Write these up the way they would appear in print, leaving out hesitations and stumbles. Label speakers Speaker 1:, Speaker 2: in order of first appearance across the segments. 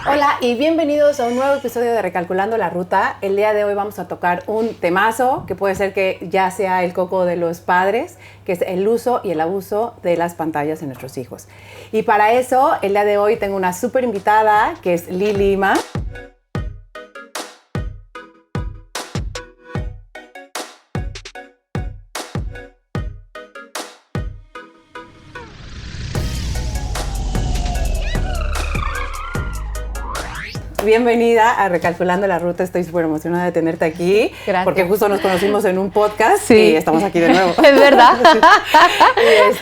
Speaker 1: Hola y bienvenidos a un nuevo episodio de Recalculando la Ruta. El día de hoy vamos a tocar un temazo que puede ser que ya sea el coco de los padres, que es el uso y el abuso de las pantallas en nuestros hijos. Y para eso, el día de hoy tengo una súper invitada que es Li Lima. Bienvenida a Recalculando la Ruta, estoy súper emocionada de tenerte aquí.
Speaker 2: Gracias.
Speaker 1: Porque justo nos conocimos en un podcast
Speaker 2: sí.
Speaker 1: Y estamos aquí de nuevo.
Speaker 2: Es verdad.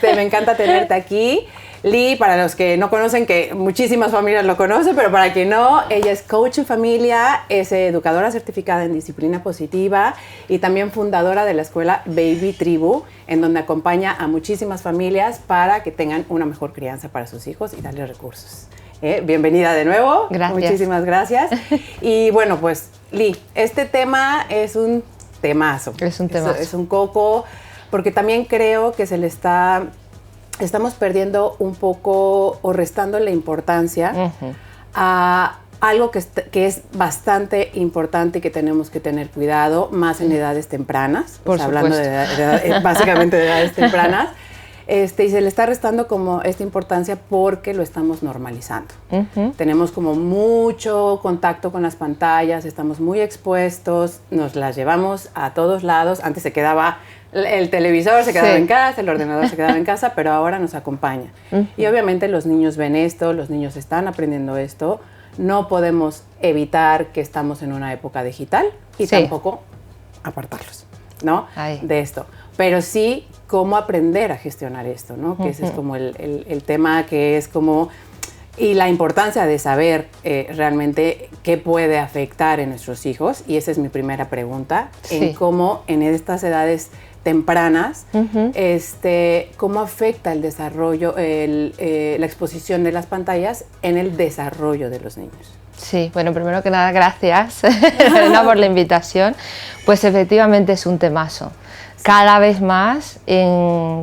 Speaker 1: Me encanta tenerte aquí. Li, para los que no conocen, que muchísimas familias lo conocen, pero para quien no, ella es coach en familia, es educadora certificada en disciplina positiva y también fundadora de la escuela Baby Tribu, en donde acompaña a muchísimas familias para que tengan una mejor crianza para sus hijos y darles recursos. Bienvenida de nuevo.
Speaker 2: Gracias.
Speaker 1: Muchísimas gracias. Y bueno, pues Li, este tema es un temazo.
Speaker 2: Es un temazo.
Speaker 1: Es un coco, porque también creo que estamos perdiendo un poco o restando la importancia a algo que es bastante importante y que tenemos que tener cuidado, más en edades tempranas.
Speaker 2: Por
Speaker 1: hablando básicamente de edades tempranas. Y se le está restando como esta importancia porque lo estamos normalizando. Tenemos como mucho contacto con las pantallas, estamos muy expuestos, nos las llevamos a todos lados. Antes se quedaba el televisor, se quedaba en casa, el ordenador se quedaba en casa, pero ahora nos acompaña. Y obviamente los niños ven esto, los niños están aprendiendo esto. No podemos evitar que estamos en una época digital y tampoco apartarlos, ¿no? De esto. Pero sí, cómo aprender a gestionar esto, ¿no? Que ese es como el tema que es como... Y la importancia de saber realmente qué puede afectar en nuestros hijos. Y esa es mi primera pregunta. En cómo en estas edades tempranas, cómo afecta el desarrollo, la exposición de las pantallas en el desarrollo de los niños.
Speaker 2: Sí, bueno, primero que nada, gracias por la invitación. Pues efectivamente es un temazo. Cada vez más,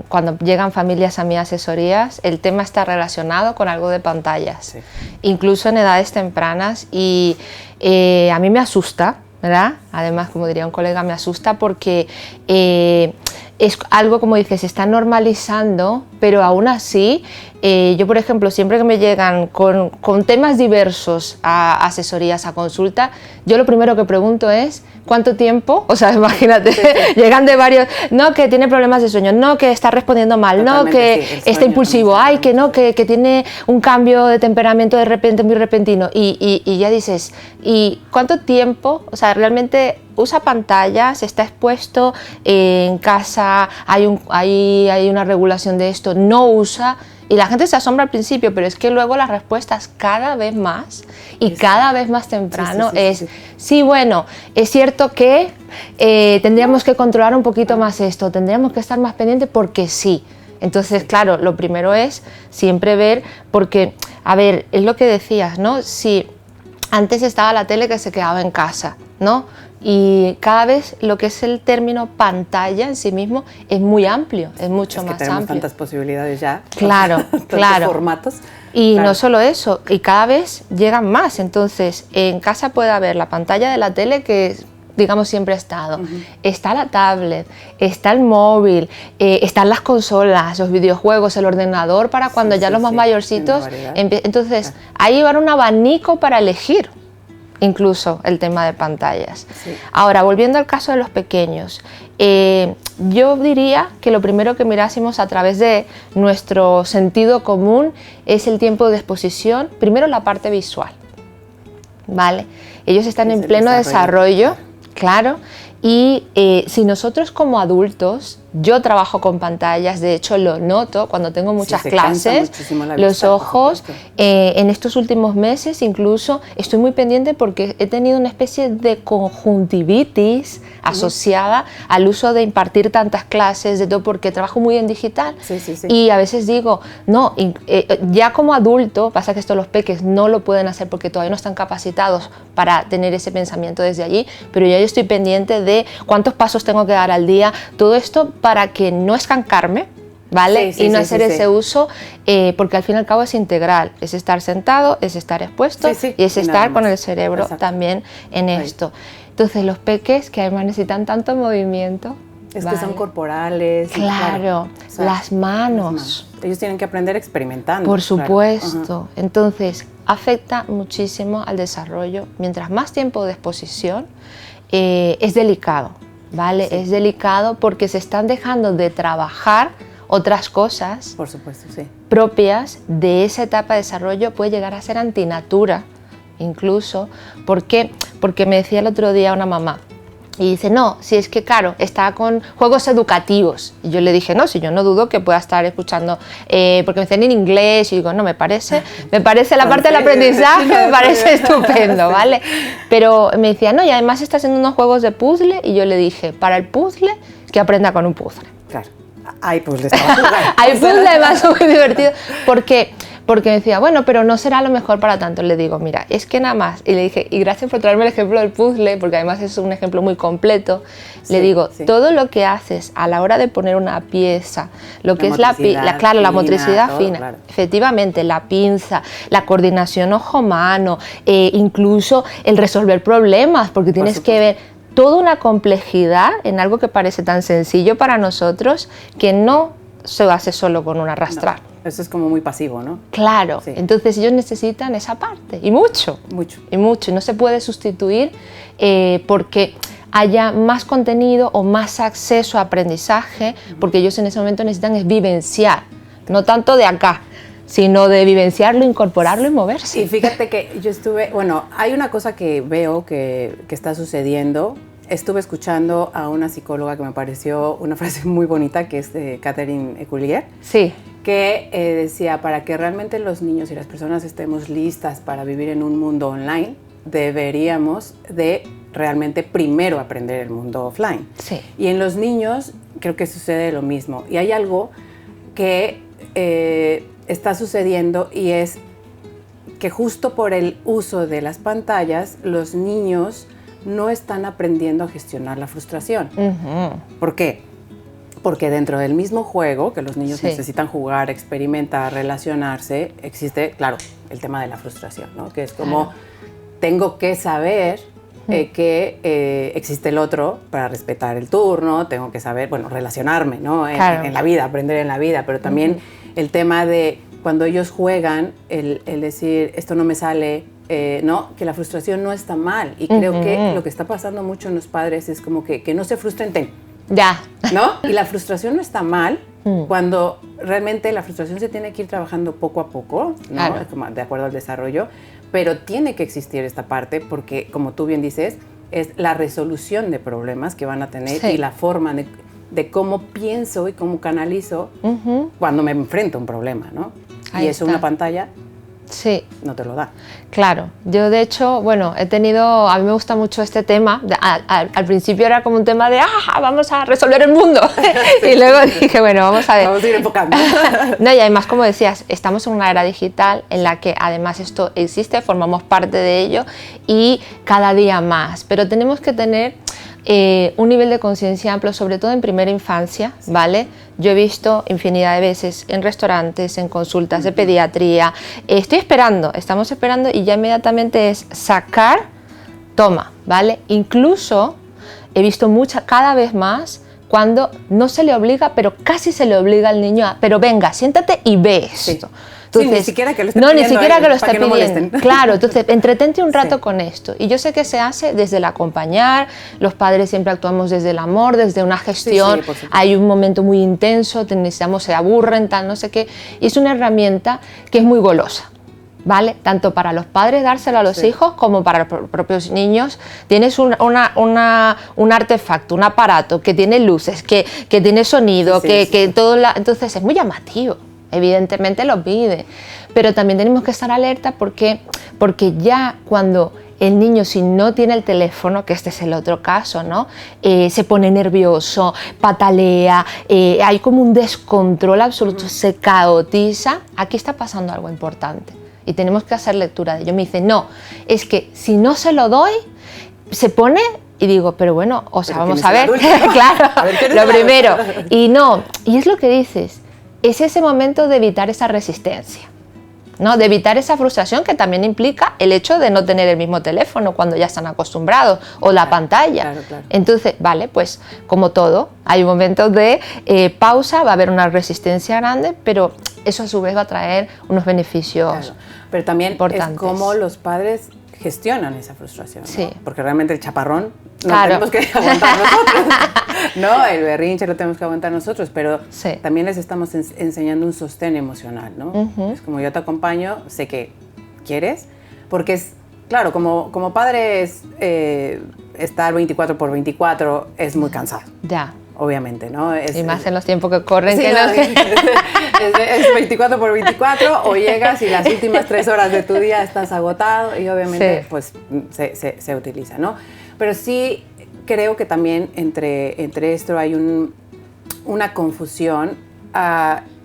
Speaker 2: cuando llegan familias a mis asesorías, el tema está relacionado con algo de pantallas, incluso en edades tempranas, y a mí me asusta, ¿verdad? Además, como diría un colega, me asusta porque es algo, como dices, se está normalizando, pero aún así, yo por ejemplo, siempre que me llegan con temas diversos a asesorías, a consulta, yo lo primero que pregunto es ¿cuánto tiempo? O sea, imagínate, llegan de varios, no, que tiene problemas de sueño, no, que está respondiendo mal, no, que está impulsivo, ay, que no, que tiene un cambio de temperamento de repente muy repentino, y ya dices, ¿y cuánto tiempo? O sea, realmente usa pantallas, está expuesto en casa, hay una regulación de esto, no usa. Y la gente se asombra al principio, pero es que luego las respuestas cada vez más y cada vez más temprano sí, bueno, es cierto que tendríamos que controlar un poquito más esto, tendríamos que estar más pendientes porque sí. Entonces, claro, lo primero es siempre ver, porque, a ver, es lo que decías, ¿no? Si antes estaba la tele que se quedaba en casa, ¿no? Y cada vez lo que es el término pantalla en sí mismo es muy amplio, es mucho más
Speaker 1: tenemos
Speaker 2: amplio.
Speaker 1: Tantas posibilidades ya.
Speaker 2: Claro,
Speaker 1: tantos formatos.
Speaker 2: Y no solo eso, y cada vez llegan más. Entonces, en casa puede haber la pantalla de la tele que, digamos, siempre ha estado. Está la tablet, está el móvil, están las consolas, los videojuegos, el ordenador para cuando ya los más mayorcitos. Entonces, ahí va un abanico para elegir. Incluso el tema de pantallas. Ahora, volviendo al caso de los pequeños, yo diría que lo primero que mirásemos a través de nuestro sentido común es el tiempo de exposición, primero la parte visual, ¿vale? Ellos están en pleno desarrollo, claro, y si nosotros como adultos, yo trabajo con pantallas, de hecho lo noto cuando tengo muchas clases, los ojos, en estos últimos meses incluso estoy muy pendiente porque he tenido una especie de conjuntivitis asociada al uso de impartir tantas clases, de todo, porque trabajo muy en digital. Y a veces digo, no, ya como adulto, pasa que esto los peques no lo pueden hacer porque todavía no están capacitados para tener ese pensamiento desde allí, pero ya yo estoy pendiente de cuántos pasos tengo que dar al día, todo esto para que no escancarme, ¿vale?
Speaker 1: Sí, sí,
Speaker 2: y no
Speaker 1: sí,
Speaker 2: hacer
Speaker 1: sí,
Speaker 2: ese uso, porque al fin y al cabo es integral, es estar sentado, es estar expuesto y es estar con el cerebro también en esto. Entonces los peques que además necesitan tanto movimiento.
Speaker 1: Es que son corporales.
Speaker 2: Claro, o sea, las manos.
Speaker 1: Ellos tienen que aprender experimentando.
Speaker 2: Por supuesto. Claro. Entonces afecta muchísimo al desarrollo. Mientras más tiempo de exposición, es delicado, ¿vale? Sí. Es delicado porque se están dejando de trabajar otras cosas,
Speaker 1: por supuesto, sí,
Speaker 2: propias de esa etapa de desarrollo. Puede llegar a ser antinatura incluso. ¿Por qué? Porque me decía el otro día una mamá y dice, no, si es que claro, está con juegos educativos. Y yo le dije, no, si yo no dudo que pueda estar escuchando, porque me dicen en inglés, y digo, no, me parece la parte del aprendizaje, me parece estupendo, ¿vale? Pero me decía, no, y además está haciendo unos juegos de puzzle, y yo le dije, para el puzzle, que aprenda con un puzzle.
Speaker 1: Claro, hay puzzles para jugar.
Speaker 2: Hay puzzles, además son muy divertidos, porque me decía, bueno, pero no será lo mejor para tanto. Le digo, mira, es que nada más, y le dije, y gracias por traerme el ejemplo del puzzle, porque además es un ejemplo muy completo, sí, le digo, sí, todo lo que haces a la hora de poner una pieza, lo que es la motricidad todo, fina, claro, efectivamente, la pinza, la coordinación ojo-mano, incluso el resolver problemas, porque tienes que ver toda una complejidad en algo que parece tan sencillo para nosotros, que no se hace solo con un arrastrar.
Speaker 1: No. Eso es como muy pasivo, ¿no?
Speaker 2: Claro, sí. Entonces ellos necesitan esa parte, y mucho. Y no se puede sustituir porque haya más contenido o más acceso a aprendizaje, porque ellos en ese momento necesitan es vivenciar, no tanto de acá, sino de vivenciarlo, incorporarlo y moverse.
Speaker 1: Y fíjate que yo hay una cosa que veo que está sucediendo. Estuve escuchando a una psicóloga que me pareció una frase muy bonita, que es de Catherine Eculier.
Speaker 2: Sí.
Speaker 1: Que decía, para que realmente los niños y las personas estemos listas para vivir en un mundo online, deberíamos de realmente primero aprender el mundo offline.
Speaker 2: Sí.
Speaker 1: Y en los niños creo que sucede lo mismo. Y hay algo que está sucediendo, y es que justo por el uso de las pantallas, los niños no están aprendiendo a gestionar la frustración. ¿Por qué? Porque dentro del mismo juego, que los niños necesitan jugar, experimentar, relacionarse, existe, claro, el tema de la frustración, ¿no? Que es como, tengo que saber que existe el otro para respetar el turno, tengo que saber, relacionarme, ¿no? En la vida, aprender en la vida, pero también el tema de cuando ellos juegan, el decir, esto no me sale, ¿no? Que la frustración no está mal. Y creo que lo que está pasando mucho en los padres es como que no se frustren,
Speaker 2: ya,
Speaker 1: ¿no? Y la frustración no está mal cuando realmente la frustración se tiene que ir trabajando poco a poco, ¿no? Claro. De acuerdo al desarrollo, pero tiene que existir esta parte porque, como tú bien dices, es la resolución de problemas que van a tener y la forma de cómo pienso y cómo canalizo cuando me enfrento a un problema, ¿no?
Speaker 2: Ahí
Speaker 1: y eso una pantalla no te lo da.
Speaker 2: Claro, yo de hecho, a mí me gusta mucho este tema. Al principio era como un tema de, vamos a resolver el mundo. Y luego dije, vamos a ver.
Speaker 1: Vamos a ir enfocando.
Speaker 2: No, y además, como decías, estamos en una era digital en la que además esto existe, formamos parte de ello y cada día más. Pero tenemos que tener un nivel de conciencia amplio, sobre todo en primera infancia, ¿vale? Yo he visto infinidad de veces en restaurantes, en consultas de pediatría, estamos esperando y ya inmediatamente es sacar, toma, ¿vale? Incluso he visto cada vez más cuando no se le obliga, pero casi se le obliga al niño pero venga, siéntate y ve esto. Entonces,
Speaker 1: ni siquiera que lo esté pidiendo.
Speaker 2: Ni siquiera que lo esté pidiendo.
Speaker 1: No
Speaker 2: claro, entonces entretente un rato con esto. Y yo sé que se hace desde el acompañar, los padres siempre actuamos desde el amor, desde una gestión, hay un momento muy intenso, necesitamos, se aburren, tal, no sé qué. Y es una herramienta que es muy golosa, ¿vale? Tanto para los padres dárselo a los hijos como para los propios niños. Tienes un artefacto, un aparato que tiene luces, que tiene sonido, entonces es muy llamativo. Evidentemente lo pide, pero también tenemos que estar alerta porque ya cuando el niño, si no tiene el teléfono, que este es el otro caso, ¿no? Se pone nervioso, patalea, hay como un descontrol absoluto, se caotiza. Aquí está pasando algo importante y tenemos que hacer lectura de ello. Me dice, no, es que si no se lo doy, se pone Y digo, pero bueno, o sea,
Speaker 1: Pero
Speaker 2: vamos
Speaker 1: ¿quién
Speaker 2: a
Speaker 1: es
Speaker 2: ver,
Speaker 1: el adulto?
Speaker 2: claro,
Speaker 1: A ver, ¿quién es
Speaker 2: lo
Speaker 1: el
Speaker 2: primero.
Speaker 1: adulto?
Speaker 2: Y no, y es lo que dices, es ese momento de evitar esa resistencia, ¿no? De evitar esa frustración que también implica el hecho de no tener el mismo teléfono cuando ya están acostumbrados, o la pantalla.
Speaker 1: Claro.
Speaker 2: Entonces, vale, pues como todo, hay momentos de pausa, va a haber una resistencia grande, pero eso a su vez va a traer unos beneficios.
Speaker 1: Claro. Pero también
Speaker 2: importantes.
Speaker 1: es cómo los padres gestionan esa frustración, ¿no?
Speaker 2: Sí.
Speaker 1: Porque realmente el chaparrón no
Speaker 2: Claro.
Speaker 1: tenemos que aguantar nosotros, ¿no? El berrinche lo tenemos que aguantar nosotros, pero
Speaker 2: Sí.
Speaker 1: también les estamos enseñando un sostén emocional, ¿no? Es como yo te acompaño, sé que quieres, porque es, claro, como padre es, estar 24/24 es muy cansado,
Speaker 2: Ya.
Speaker 1: obviamente, ¿no?
Speaker 2: Y más en los tiempos que corren.
Speaker 1: Sí,
Speaker 2: que
Speaker 1: no,
Speaker 2: no-
Speaker 1: es 24/24 o llegas y las últimas 3 horas de tu día estás agotado y obviamente
Speaker 2: Sí.
Speaker 1: pues se utiliza, ¿no? Pero sí creo que también entre esto hay una confusión.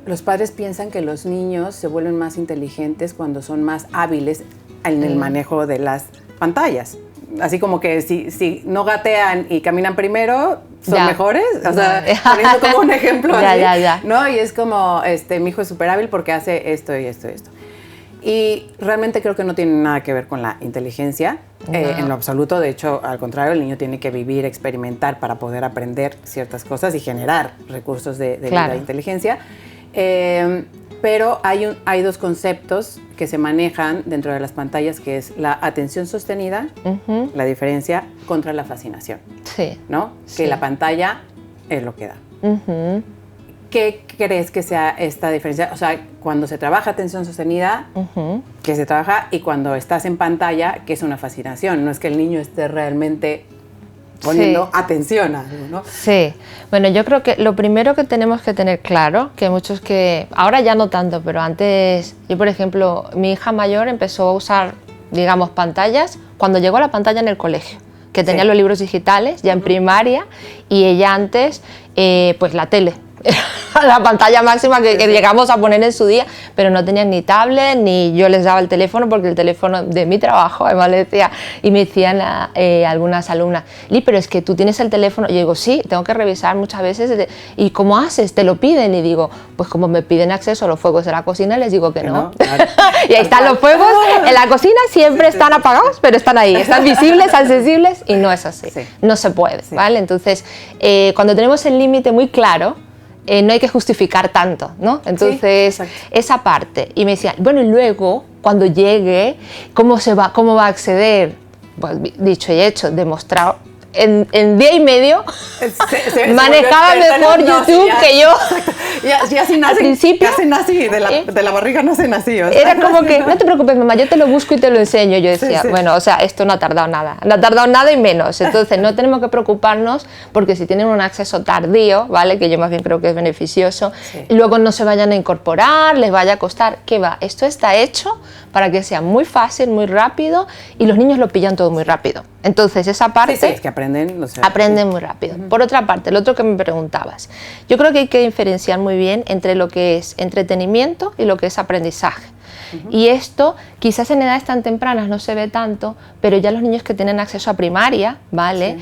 Speaker 1: Los padres piensan que los niños se vuelven más inteligentes cuando son más hábiles en el manejo de las pantallas. Así como que si no gatean y caminan primero, son
Speaker 2: Ya.
Speaker 1: mejores. O sea,
Speaker 2: Ya.
Speaker 1: poniendo como un ejemplo
Speaker 2: Ya,
Speaker 1: así,
Speaker 2: ya.
Speaker 1: ¿no? Y es como, mi hijo es súper hábil porque hace esto y esto y esto. Y realmente creo que no tiene nada que ver con la inteligencia, en lo absoluto. De hecho, al contrario, el niño tiene que vivir, experimentar para poder aprender ciertas cosas y generar recursos de
Speaker 2: Claro.
Speaker 1: la inteligencia. Pero hay dos conceptos que se manejan dentro de las pantallas, que es la atención sostenida, la diferencia contra la fascinación,
Speaker 2: Sí.
Speaker 1: ¿no?
Speaker 2: Sí.
Speaker 1: Que la pantalla es lo que da.
Speaker 2: Ujú.
Speaker 1: ¿Qué crees que sea esta diferencia? O sea, cuando se trabaja atención sostenida, que se trabaja, y cuando estás en pantalla, que es una fascinación. No es que el niño esté realmente poniendo
Speaker 2: Sí.
Speaker 1: atención a algo, ¿no?
Speaker 2: Sí, bueno, yo creo que lo primero que tenemos que tener claro, que muchos que, ahora ya no tanto, pero antes, yo por ejemplo, mi hija mayor empezó a usar, digamos, pantallas cuando llegó a la pantalla en el colegio, que tenía
Speaker 1: Sí.
Speaker 2: los libros digitales ya en primaria, y ella antes, pues la tele. La pantalla máxima que llegamos a poner en su día, pero no tenían ni tablet, ni yo les daba el teléfono, porque el teléfono de mi trabajo, además le decía, y me decían algunas alumnas, Li, pero es que tú tienes el teléfono. Y yo digo, sí, tengo que revisar muchas veces. ¿Y cómo haces? ¿Te lo piden? Y digo, pues como me piden acceso a los fuegos de la cocina, les digo que no.
Speaker 1: Claro.
Speaker 2: Y ahí están los fuegos en la cocina, siempre están apagados, pero están ahí, están visibles, accesibles, y no es así,
Speaker 1: Sí.
Speaker 2: no se puede,
Speaker 1: Sí.
Speaker 2: ¿vale? Entonces, cuando tenemos el límite muy claro, no hay que justificar tanto, ¿no? Entonces,
Speaker 1: exacto.
Speaker 2: esa parte. Y me decían, bueno, y luego, cuando llegue, ¿cómo va a acceder? Pues dicho y hecho, demostrado. En día y medio manejaba mejor YouTube que yo.
Speaker 1: Ya si
Speaker 2: Al
Speaker 1: nacen,
Speaker 2: principio,
Speaker 1: nacen así, de la barriga nacen así. O sea,
Speaker 2: era como que, no te preocupes, mamá, yo te lo busco y te lo enseño. Yo decía,
Speaker 1: Sí.
Speaker 2: bueno, o sea, esto no ha tardado nada. No ha tardado nada y menos. Entonces, no tenemos que preocuparnos porque si tienen un acceso tardío, ¿vale? Que yo más bien creo que es beneficioso,
Speaker 1: Sí.
Speaker 2: y luego no se vayan a incorporar, les vaya a costar. ¿Qué va? Esto está hecho para que sea muy fácil, muy rápido, y los niños lo pillan todo muy rápido. Entonces, esa parte...
Speaker 1: sí, es que aprenden. O sea,
Speaker 2: Aprenden muy rápido. Por otra parte, lo otro que me preguntabas, yo creo que hay que diferenciar muy bien entre lo que es entretenimiento y lo que es aprendizaje. Y esto quizás en edades tan tempranas no se ve tanto, pero ya los niños que tienen acceso a primaria, ¿vale?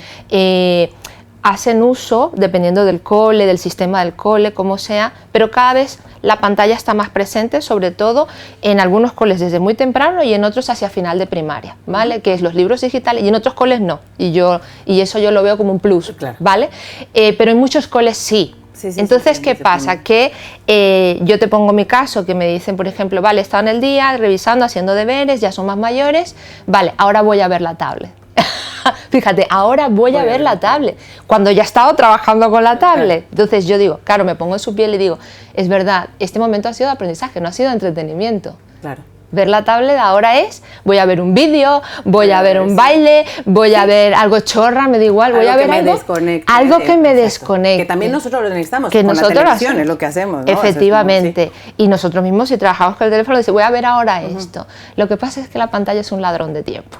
Speaker 2: Hacen uso, dependiendo del cole, del sistema del cole, como sea, pero cada vez la pantalla está más presente, sobre todo en algunos coles desde muy temprano y en otros hacia final de primaria, ¿vale? Que es los libros digitales, y en otros coles no, y eso yo lo veo como un plus,
Speaker 1: Claro.
Speaker 2: ¿vale? Pero en muchos coles sí.
Speaker 1: Sí, sí,
Speaker 2: Entonces,
Speaker 1: sí,
Speaker 2: ¿qué
Speaker 1: desde
Speaker 2: pasa? Que yo te pongo mi caso, que me dicen, por ejemplo, vale, he estado en el día revisando, haciendo deberes, ya son más mayores, vale, ahora voy a ver la tablet. Fíjate, ahora voy a ver la tablet, cuando ya he estado trabajando con la tablet. Entonces yo digo, claro, me pongo en su piel y digo, es verdad, este momento ha sido de aprendizaje, no ha sido de entretenimiento.
Speaker 1: Claro.
Speaker 2: Ver la tablet ahora es, voy a ver un vídeo, voy a ver un baile, voy a ver algo chorra, me da igual, voy a ver algo que me desconecte.
Speaker 1: Que también nosotros lo necesitamos,
Speaker 2: que
Speaker 1: con
Speaker 2: nosotros
Speaker 1: la televisión es lo que hacemos, ¿no?
Speaker 2: Efectivamente.
Speaker 1: Eso es como,
Speaker 2: Y nosotros mismos, si trabajamos con el teléfono, decimos, voy a ver ahora esto. Lo que pasa es que la pantalla es un ladrón de tiempo,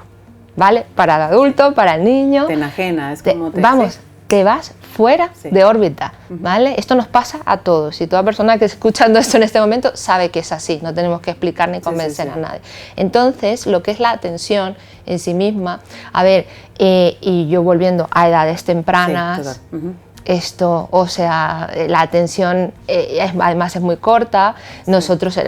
Speaker 2: ¿vale? Para el adulto, para el niño.
Speaker 1: Te enajena, es
Speaker 2: Te-
Speaker 1: como
Speaker 2: vamos, te vas fuera de órbita, ¿vale? Esto nos pasa a todos y toda persona que esté escuchando esto en este momento sabe que es así, no tenemos que explicar ni convencer a nadie. Entonces, lo que es la atención en sí misma, a ver, y yo volviendo a edades tempranas, esto, o sea, la atención además es muy corta, nosotros,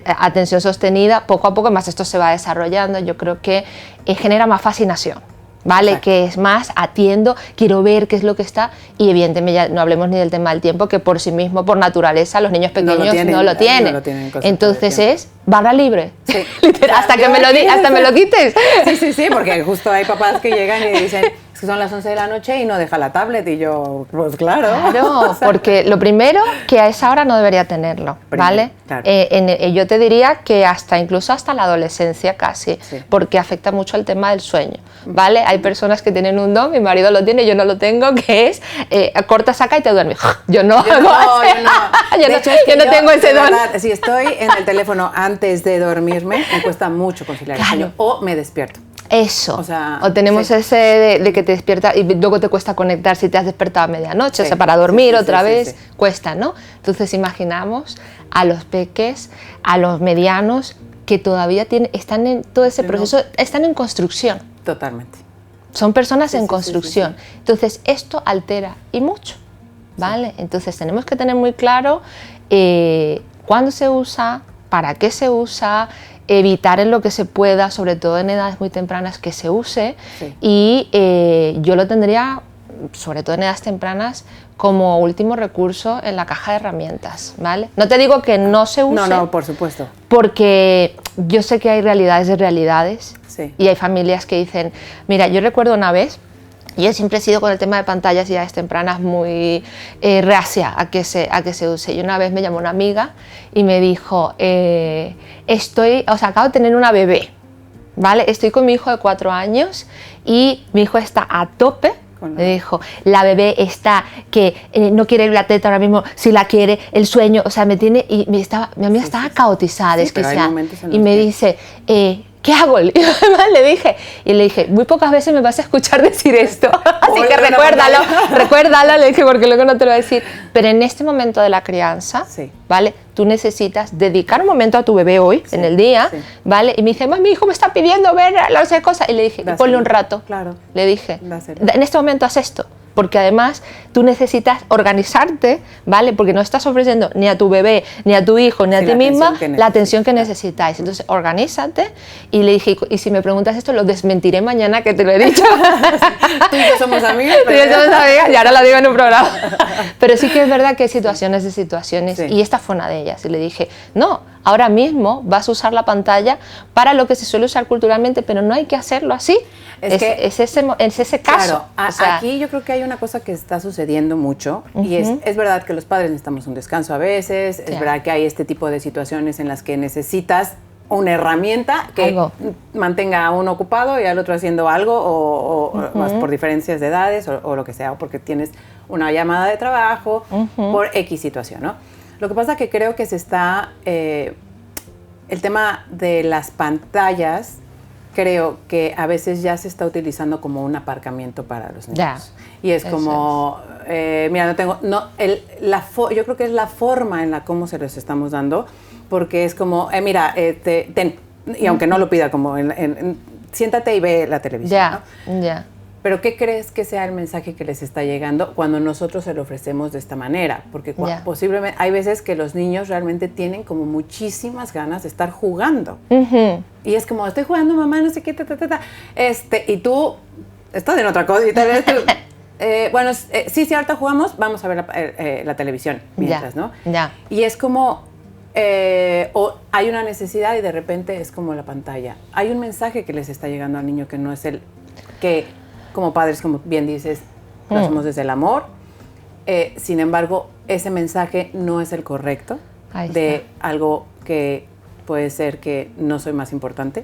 Speaker 2: atención sostenida, poco a poco, más esto se va desarrollando, yo creo que genera más fascinación. ¿Vale? Exacto. Que es más, atiendo, quiero ver qué es lo que está, y evidentemente ya no hablemos ni del tema del tiempo, que por sí mismo, por naturaleza, los niños pequeños no lo tienen. Entonces es barra libre, sí. Literal, hasta que me lo quites.
Speaker 1: Sí, porque justo hay papás que llegan y dicen, es que son las 11 de la noche y no deja la tablet, y yo, pues claro.
Speaker 2: Claro, o sea, porque lo primero, que a esa hora no debería tenerlo, ¿vale? Claro. Yo te diría que incluso hasta la adolescencia casi, porque afecta mucho el tema del sueño, ¿vale? Hay personas que tienen un don, mi marido lo tiene, yo no lo tengo, que es corta, saca y te duermes. Yo no tengo ese don.
Speaker 1: Verdad, si estoy en el teléfono antes de dormirme, me cuesta mucho conciliar el sueño, o me despierto.
Speaker 2: Eso, o tenemos ese de que te despierta y luego te cuesta conectar si te has despertado a medianoche, o sea, para dormir otra vez, cuesta, ¿no? Entonces imaginamos a los peques, a los medianos, que todavía están en todo ese proceso, están en construcción.
Speaker 1: Totalmente.
Speaker 2: Son personas en construcción. Entonces esto altera y mucho, ¿vale? Entonces tenemos que tener muy claro cuándo se usa, para qué se usa, evitar en lo que se pueda, sobre todo en edades muy tempranas, que se use, y yo lo tendría, sobre todo en edades tempranas, como último recurso en la caja de herramientas, ¿vale? No te digo que no se use.
Speaker 1: No, por supuesto.
Speaker 2: Porque yo sé que hay realidades de realidades, y hay familias que dicen, mira, yo recuerdo una vez, yo siempre he sido con el tema de pantallas y edades tempranas muy reacia a que se use. Y una vez me llamó una amiga y me dijo, acabo de tener una bebé, ¿vale? Estoy con mi hijo de 4 años y mi hijo está a tope. Me dijo, la bebé está que no quiere ir la teta ahora mismo, si la quiere, el sueño, o sea, me tiene, y mi amiga estaba caotizada, desquiciada, y me dice, ¿qué hago? Le dije, muy pocas veces me vas a escuchar decir esto, así que recuérdalo, le dije, porque luego no te lo voy a decir. Pero en este momento de la crianza, ¿vale? Tú necesitas dedicar un momento a tu bebé hoy, en el día, ¿vale? Y me dice, mi hijo me está pidiendo ver las cosas. Y le dije, ponle un rato.
Speaker 1: Claro.
Speaker 2: Le dije, en este momento haz esto. Porque además tú necesitas organizarte, ¿vale? Porque no estás ofreciendo ni a tu bebé, ni a tu hijo, ni a ti misma la atención que necesitáis. Entonces, organízate. Y le dije, y si me preguntas esto, lo desmentiré mañana, que te lo he dicho.
Speaker 1: Tú y yo somos amigas.
Speaker 2: Y ahora lo digo en un programa. Pero sí que es verdad que hay situaciones de situaciones, y esta fue una de ellas. Y le dije, no, ahora mismo vas a usar la pantalla para lo que se suele usar culturalmente, pero no hay que hacerlo así. Es ese caso.
Speaker 1: Claro, aquí yo creo que hay una cosa que está sucediendo mucho, y es verdad que los padres necesitamos un descanso a veces, es verdad que hay este tipo de situaciones en las que necesitas una herramienta que mantenga a uno ocupado y al otro haciendo algo, o más por diferencias de edades o lo que sea, o porque tienes una llamada de trabajo, por X situación, ¿no? Lo que pasa que creo que se está, el tema de las pantallas, creo que a veces ya se está utilizando como un aparcamiento para los niños. Y es como, mira, yo creo que es la forma en la cómo se los estamos dando, porque es como, mira, ten, y aunque no lo pida, como siéntate y ve la televisión, ¿no? Pero ¿qué crees que sea el mensaje que les está llegando cuando nosotros se lo ofrecemos de esta manera? Porque posiblemente hay veces que los niños realmente tienen como muchísimas ganas de estar jugando. Y es como, estoy jugando, mamá, no sé qué, y tú estás en otra cosa. Y tal vez tú, bueno, sí, ahorita jugamos, vamos a ver la televisión mientras, ¿no? Y es como, o hay una necesidad y de repente es como la pantalla. Hay un mensaje que les está llegando al niño que no es el que... Como padres, como bien dices, lo hacemos desde el amor. Sin embargo, ese mensaje no es el correcto de algo que puede ser que no soy más importante.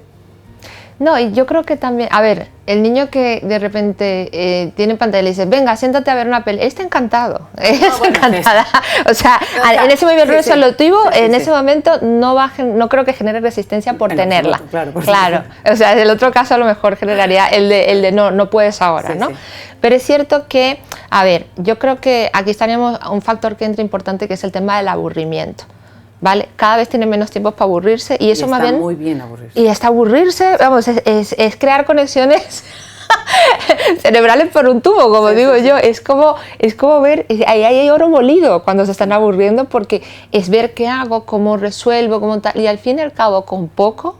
Speaker 2: No, y yo creo que también, a ver, el niño que de repente tiene pantalla y le dice, venga, siéntate a ver una peli, está encantado, encantada. O sea, en ese movimiento resolutivo, en ese momento no creo que genere resistencia por tenerla.
Speaker 1: Absoluto,
Speaker 2: claro. O sea, en el otro caso a lo mejor generaría el de no puedes ahora, ¿no? Sí. Pero es cierto que, a ver, yo creo que aquí estaríamos un factor que entra importante, que es el tema del aburrimiento. ¿Vale? Cada vez tiene menos tiempo para aburrirse y eso más bien...
Speaker 1: Está muy bien aburrirse.
Speaker 2: Y está aburrirse, vamos, es crear conexiones cerebrales por un tubo, como digo yo. Es como ver, ahí hay oro molido cuando se están aburriendo, porque es ver qué hago, cómo resuelvo, cómo tal, y al fin y al cabo con poco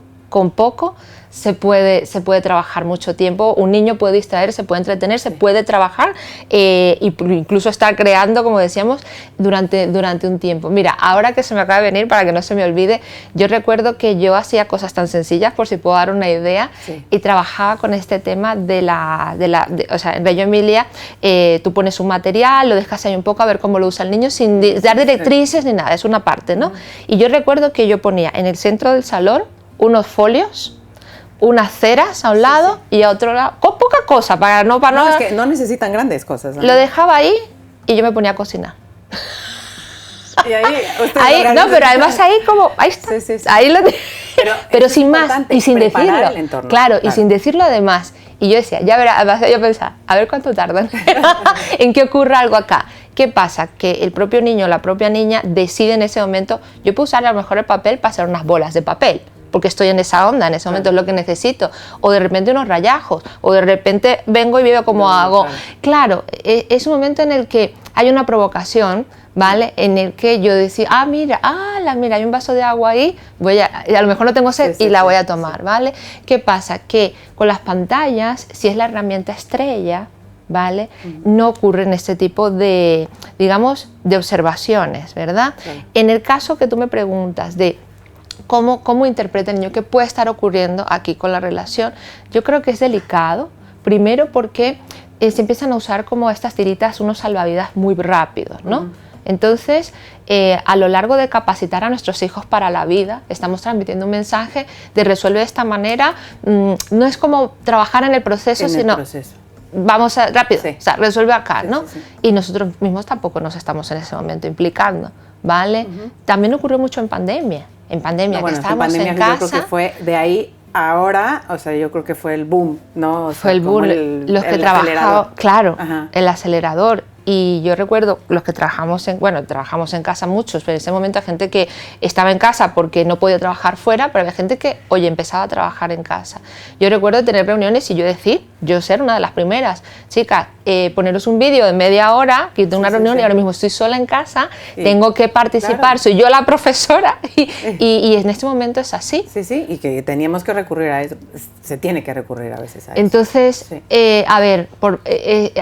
Speaker 2: se puede trabajar mucho tiempo. Un niño puede distraerse, puede entretenerse, puede trabajar e incluso estar creando, como decíamos, durante un tiempo. Mira, ahora que se me acaba de venir, para que no se me olvide, yo recuerdo que yo hacía cosas tan sencillas, por si puedo dar una idea, y trabajaba con este tema o sea, en Reggio Emilia, tú pones un material, lo dejas ahí un poco a ver cómo lo usa el niño, sin dar directrices ni nada, es una parte, ¿no? Y yo recuerdo que yo ponía en el centro del salón unos folios, unas ceras a un lado y a otro lado, con poca cosa, no,
Speaker 1: es que no necesitan grandes cosas, ¿no?
Speaker 2: Lo dejaba ahí y yo me ponía a cocinar.
Speaker 1: Y
Speaker 2: ahí no, pero además ahí está, sí. Ahí lo pero sin más y sin decirlo, claro, y sin decirlo además. Y yo decía, ya verás, yo pensaba, a ver cuánto tardan en que ocurra algo acá. ¿Qué pasa? Que el propio niño o la propia niña decide en ese momento, yo puedo usar a lo mejor el papel para hacer unas bolas de papel, porque estoy en esa onda, en ese momento es lo que necesito, o de repente unos rayajos, o de repente vengo y veo cómo hago. Claro, es un momento en el que hay una provocación, ¿vale? En el que yo decía, mira, hay un vaso de agua ahí, a lo mejor no tengo sed y la voy a tomar, ¿vale? ¿Qué pasa? Que con las pantallas, si es la herramienta estrella, ¿vale? No ocurren este tipo de, digamos, de observaciones, ¿verdad? En el caso que tú me preguntas de ¿Cómo interpreta el niño? ¿Qué puede estar ocurriendo aquí con la relación? Yo creo que es delicado, primero porque se empiezan a usar como estas tiritas, unos salvavidas muy rápidos, ¿no? Entonces, a lo largo de capacitar a nuestros hijos para la vida, estamos transmitiendo un mensaje de resuelve de esta manera, no es como trabajar en el proceso, sino vamos rápido, o sea, resuelve acá, ¿no? Y nosotros mismos tampoco nos estamos en ese momento implicando, ¿vale? También ocurrió mucho en pandemia. Que estábamos en casa.
Speaker 1: Yo creo que fue de ahí ahora, o sea, yo creo que fue el boom, ¿no? O sea,
Speaker 2: fue el boom, los que trabajaban, claro, el acelerador. Y yo recuerdo los que trabajamos en casa muchos, pero en ese momento hay gente que estaba en casa porque no podía trabajar fuera, pero había gente que, empezaba a trabajar en casa. Yo recuerdo tener reuniones y yo ser una de las primeras, chicas, poneros un vídeo de media hora, que tengo una reunión y ahora mismo estoy sola en casa, tengo que participar, soy yo la profesora y en este momento es así.
Speaker 1: Sí, y que teníamos que recurrir a eso, se tiene que recurrir a veces a eso.
Speaker 2: Entonces, a ver,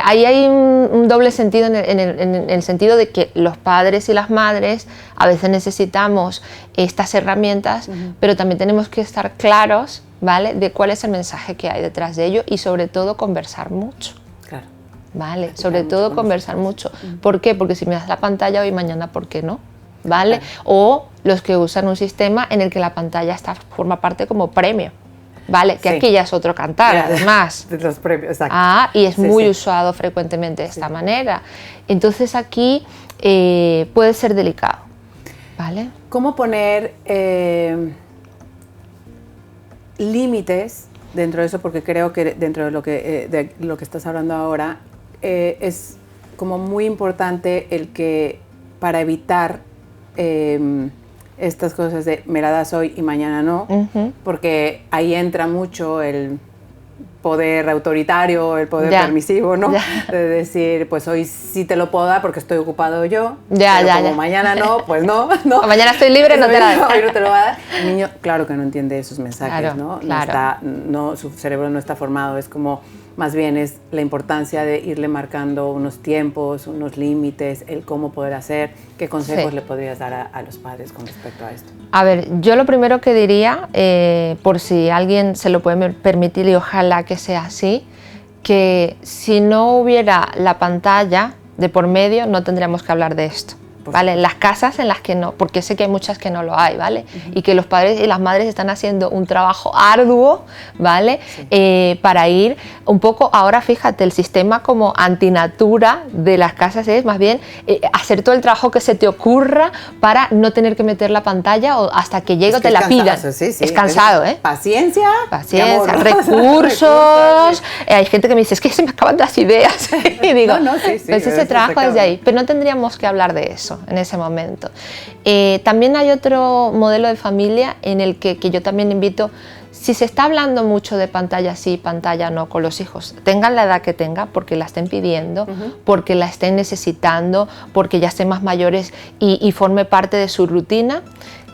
Speaker 2: ahí hay un doble sentido en el sentido de que los padres y las madres a veces necesitamos estas herramientas, pero también tenemos que estar claros, ¿vale?, de cuál es el mensaje que hay detrás de ello y sobre todo conversar mucho.
Speaker 1: Claro.
Speaker 2: ¿Vale? Sobre todo conversar mucho. ¿Por qué? Porque si me das la pantalla hoy, mañana, ¿por qué no? ¿Vale? Claro. O los que usan un sistema en el que la pantalla forma parte como premio. ¿Vale? Que aquí ya es otro cantar, además.
Speaker 1: De los premios, exacto.
Speaker 2: Y es muy usado frecuentemente de esta manera. Entonces aquí puede ser delicado, ¿vale?
Speaker 1: ¿Cómo poner límites dentro de eso? Porque creo que dentro de lo que estás hablando ahora, es como muy importante el que para evitar estas cosas de me la das hoy y mañana no, porque ahí entra mucho el poder autoritario, el poder permisivo, ¿no? De decir, pues hoy sí te lo puedo dar porque estoy ocupado yo, pero como mañana no, pues no.
Speaker 2: O mañana estoy libre, no te la doy.
Speaker 1: Hoy no te lo voy a dar. El niño, claro que no entiende esos mensajes, ¿no? Su cerebro no está formado, es como, más bien es la importancia de irle marcando unos tiempos, unos límites, el cómo poder hacer. ¿Qué consejos le podrías dar a los padres con respecto a esto?
Speaker 2: A ver, yo lo primero que diría, por si alguien se lo puede permitir y ojalá que sea así, que si no hubiera la pantalla de por medio no tendríamos que hablar de esto, ¿vale? Las casas en las que no, porque sé que hay muchas que no lo hay, ¿vale? Y que los padres y las madres están haciendo un trabajo arduo, ¿vale? Sí. Para ir un poco, ahora fíjate, el sistema como antinatura de las casas es más bien hacer todo el trabajo que se te ocurra para no tener que meter la pantalla o hasta que llegue o te la pidan.
Speaker 1: Sí, sí.
Speaker 2: Es cansado, ¿eh?
Speaker 1: Paciencia,
Speaker 2: recursos. Hay gente que me dice, es que se me acaban las ideas. Y digo, pues ese trabajo es de ahí. Pero no tendríamos que hablar de eso en ese momento. También hay otro modelo de familia en el que yo también invito, si se está hablando mucho de pantalla sí, pantalla no con los hijos, tengan la edad que tengan, porque la estén pidiendo, porque la estén necesitando, porque ya estén más mayores y forme parte de su rutina.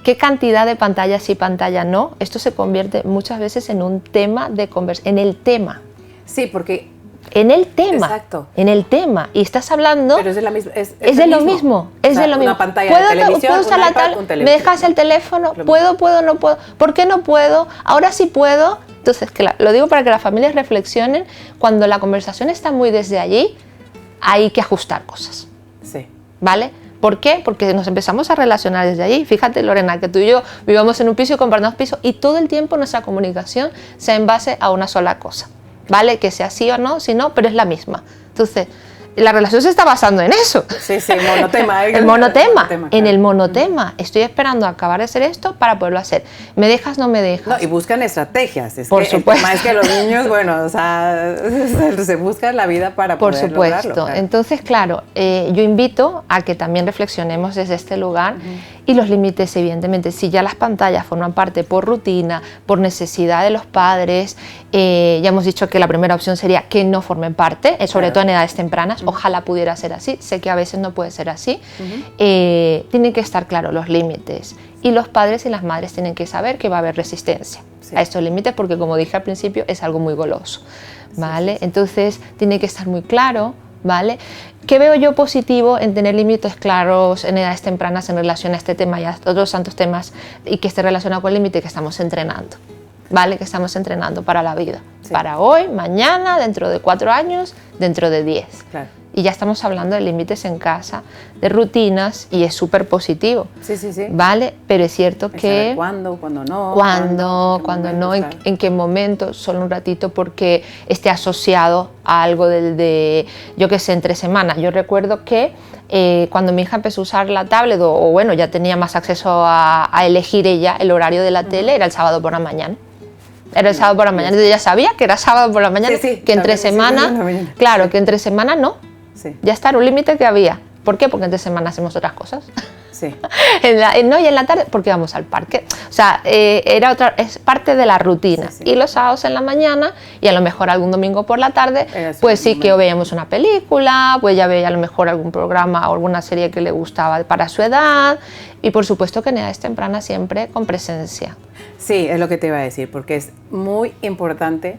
Speaker 2: ¿Qué cantidad de pantalla sí, pantalla no? Esto se convierte muchas veces en un tema de conversación, en el tema.
Speaker 1: Sí, porque...
Speaker 2: En el tema,
Speaker 1: exacto.
Speaker 2: En el tema, y estás hablando...
Speaker 1: Pero es de, la misma, es
Speaker 2: de lo mismo, es de lo mismo.
Speaker 1: Una pantalla de televisión,
Speaker 2: ¿puedo usar la tablet? ¿Me dejas el teléfono? ¿Puedo, no puedo? ¿Por qué no puedo? Ahora sí puedo. Entonces, lo digo para que las familias reflexionen, cuando la conversación está muy desde allí, hay que ajustar cosas.
Speaker 1: Sí.
Speaker 2: ¿Vale? ¿Por qué? Porque nos empezamos a relacionar desde allí. Fíjate, Lorena, que tú y yo vivamos en un piso y compartimos piso y todo el tiempo nuestra comunicación sea en base a una sola cosa. ¿Vale? Que sea sí o no, si no, pero es la misma. Entonces, la relación se está basando en eso.
Speaker 1: Sí, monotema.
Speaker 2: El monotema. En el monotema. Estoy esperando a acabar de hacer esto para poderlo hacer. ¿Me dejas, no me dejas?
Speaker 1: No, y buscan estrategias.
Speaker 2: Por supuesto.
Speaker 1: El tema es que los niños, bueno, o sea, se buscan la vida para poder lograrlo. Por supuesto.
Speaker 2: Claro. Entonces, claro, yo invito a que también reflexionemos desde este lugar y los límites, evidentemente. Si ya las pantallas forman parte por rutina, por necesidad de los padres, ya hemos dicho que la primera opción sería que no formen parte, sobre todo en edades tempranas. Ojalá pudiera ser así, sé que a veces no puede ser así. Tienen que estar claros los límites y los padres y las madres tienen que saber que va a haber resistencia a estos límites porque, como dije al principio, es algo muy goloso, ¿vale? Entonces tiene que estar muy claro, ¿vale? ¿Qué veo yo positivo en tener límites claros en edades tempranas en relación a este tema y a otros tantos temas y que esté relacionado con el límite? Que estamos entrenando, ¿vale? Que estamos entrenando para la vida, para hoy, mañana, dentro de 4 años, dentro de 10. Claro. Y ya estamos hablando de límites en casa, de rutinas, y es súper positivo.
Speaker 1: Sí.
Speaker 2: ¿Vale? Pero es cierto que...
Speaker 1: ¿Cuándo no?
Speaker 2: ¿Cuándo no? ¿En qué momento? Solo un ratito, porque esté asociado a algo yo qué sé, entre semanas. Yo recuerdo que cuando mi hija empezó a usar la tablet, o bueno, ya tenía más acceso a elegir ella el horario de la tele, era el sábado por la mañana. Era el sábado por la mañana, entonces ella sabía que era sábado por la mañana, que entre semana, claro, que entre semana no. Ya está, era un límite que había. ¿Por qué? Porque entre semana hacemos otras cosas.
Speaker 1: Sí.
Speaker 2: No, y en la tarde, porque vamos al parque. O sea, es parte de la rutina. Y los sábados en la mañana, y a lo mejor algún domingo por la tarde, pues sí que veíamos una película, pues ya veía a lo mejor algún programa o alguna serie que le gustaba para su edad. Y por supuesto que en edades tempranas siempre con presencia.
Speaker 1: Sí, es lo que te iba a decir, porque es muy importante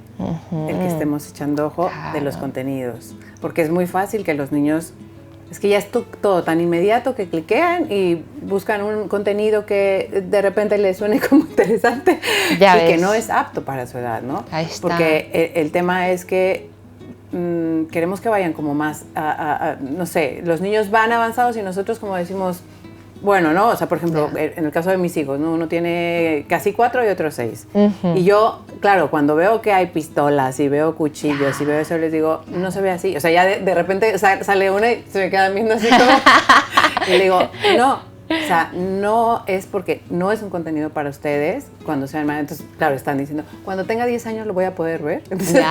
Speaker 1: el que estemos echando ojo de los contenidos, porque es muy fácil que los niños, es que ya es todo tan inmediato que cliquean y buscan un contenido que de repente les suene como interesante que no es apto para su edad, ¿no?
Speaker 2: Ahí está.
Speaker 1: Porque el tema es que queremos que vayan como más, no sé, los niños van avanzados y nosotros como decimos... Bueno, ¿no? O sea, por ejemplo, en el caso de mis hijos, ¿no? Uno tiene casi 4 y otro 6. Y yo, claro, cuando veo que hay pistolas y veo cuchillos y veo eso, les digo, no se ve así. O sea, ya de repente sale una y se me quedan viendo así como... Y le digo, no. O sea, no es porque no es un contenido para ustedes cuando sean más. Entonces, claro, están diciendo, cuando tenga 10 años lo voy a poder ver. Entonces,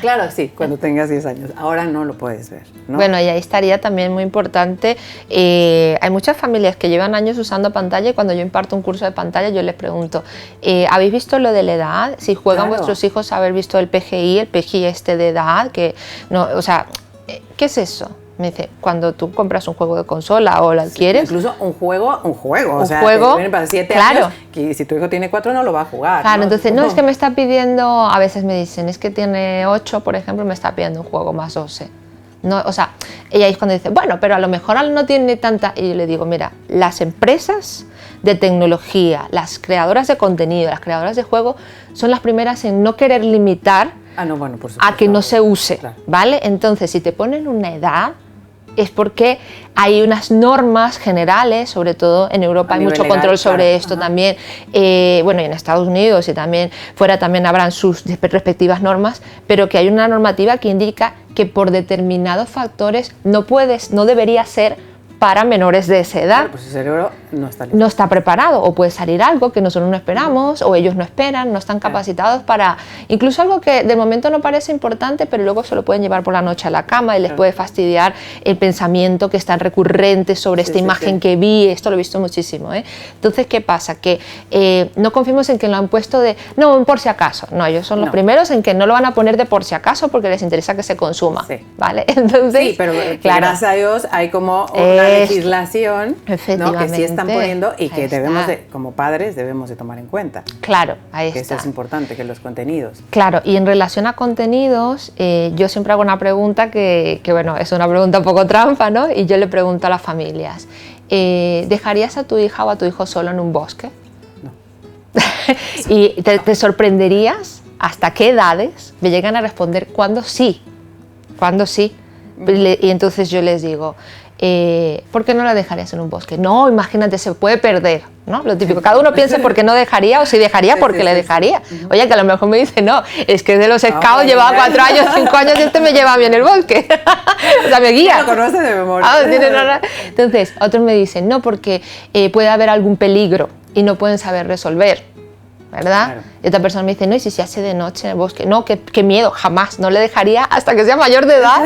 Speaker 1: claro, sí, cuando tengas 10 años. Ahora no lo puedes ver, ¿no?
Speaker 2: Bueno, y ahí estaría también muy importante. Hay muchas familias que llevan años usando pantalla y cuando yo imparto un curso de pantalla yo les pregunto, ¿habéis visto lo de la edad? Si juegan vuestros hijos a haber visto el PGI de edad, que no, o sea, ¿qué es eso? Me dice, cuando tú compras un juego de consola o lo adquieres...
Speaker 1: Incluso un juego, o sea,
Speaker 2: juego,
Speaker 1: viene para 7 años, que si tu hijo tiene 4 no lo va a jugar.
Speaker 2: Claro,
Speaker 1: ¿no?
Speaker 2: Entonces, no, es que me está pidiendo, a veces me dicen, es que tiene 8, por ejemplo, me está pidiendo un juego más 12. No, o sea, ella es cuando dice, bueno, pero a lo mejor no tiene tanta... Y yo le digo, mira, las empresas de tecnología, las creadoras de contenido, las creadoras de juego, son las primeras en no querer limitar
Speaker 1: por supuesto,
Speaker 2: a que no se use, ¿vale? Entonces, si te ponen una edad, es porque hay unas normas generales, sobre todo en Europa hay mucho
Speaker 1: legal,
Speaker 2: control sobre
Speaker 1: claro.
Speaker 2: esto también, bueno, y en Estados Unidos y también fuera también habrán sus respectivas normas, pero que hay una normativa que indica que por determinados factores no debería ser para menores de esa edad.
Speaker 1: Claro, pues el cerebro no está listo.
Speaker 2: No está preparado, o puede salir algo que nosotros no esperamos, o ellos no esperan, no están capacitados para, incluso algo que de momento no parece importante, pero luego se lo pueden llevar por la noche a la cama y les puede fastidiar el pensamiento que es tan recurrente sobre esta imagen que vi. Esto lo he visto muchísimo, ¿eh? Entonces, ¿qué pasa? Que no confiemos en que lo han puesto de, no, por si acaso. No, ellos son los primeros en que no lo van a poner de por si acaso porque les interesa que se consuma, ¿vale? Entonces,
Speaker 1: sí, pero gracias a Dios hay como una legislación, ¿no? Que sí están poniendo y que debemos de, como padres, debemos de tomar en cuenta.
Speaker 2: Claro, ahí
Speaker 1: que
Speaker 2: está.
Speaker 1: Eso es importante, que los contenidos.
Speaker 2: Claro, y en relación a contenidos, yo siempre hago una pregunta que, bueno, es una pregunta un poco trampa, ¿no? Y yo le pregunto a las familias, ¿dejarías a tu hija o a tu hijo solo en un bosque?
Speaker 1: No.
Speaker 2: Y te sorprenderías hasta qué edades me llegan a responder cuándo sí. Y entonces yo les digo, ¿por qué no la dejarías en un bosque? No, imagínate, se puede perder, ¿no? Lo típico, cada uno piensa por qué no dejaría o si dejaría porque le dejaría. Oye, que a lo mejor me dice, no, es que de los scouts llevaba 4 años, 5 años y este me lleva a mí en el bosque. O sea, me guía.
Speaker 1: Lo conoce de memoria.
Speaker 2: Entonces, otros me dicen, no, porque puede haber algún peligro y no pueden saber resolver, ¿verdad? Claro. Y otra persona me dice, no, y si se hace de noche en el bosque, no, qué miedo, jamás, no le dejaría hasta que sea mayor de edad.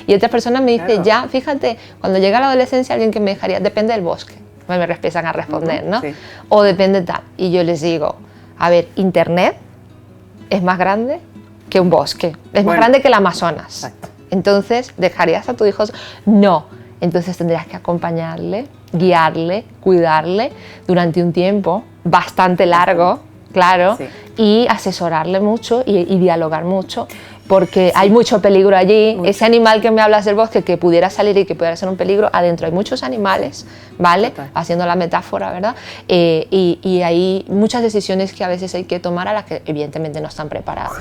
Speaker 2: Y otra persona me dice, ya, fíjate, cuando llega la adolescencia, alguien que me dejaría, depende del bosque, me empiezan a responder, ¿no? Sí. O depende tal. Y yo les digo, a ver, Internet es más grande que un bosque, es más grande que el Amazonas. Exacto. Entonces, ¿dejarías a tu hijo? No. Entonces tendrías que acompañarle, guiarle, cuidarle durante un tiempo bastante largo, claro, y asesorarle mucho y dialogar mucho, porque hay mucho peligro allí. Ese animal que me hablas del bosque que pudiera salir y que pudiera ser un peligro, adentro hay muchos animales, ¿vale? Haciendo la metáfora, ¿verdad? Y hay muchas decisiones que a veces hay que tomar a las que evidentemente no están preparados.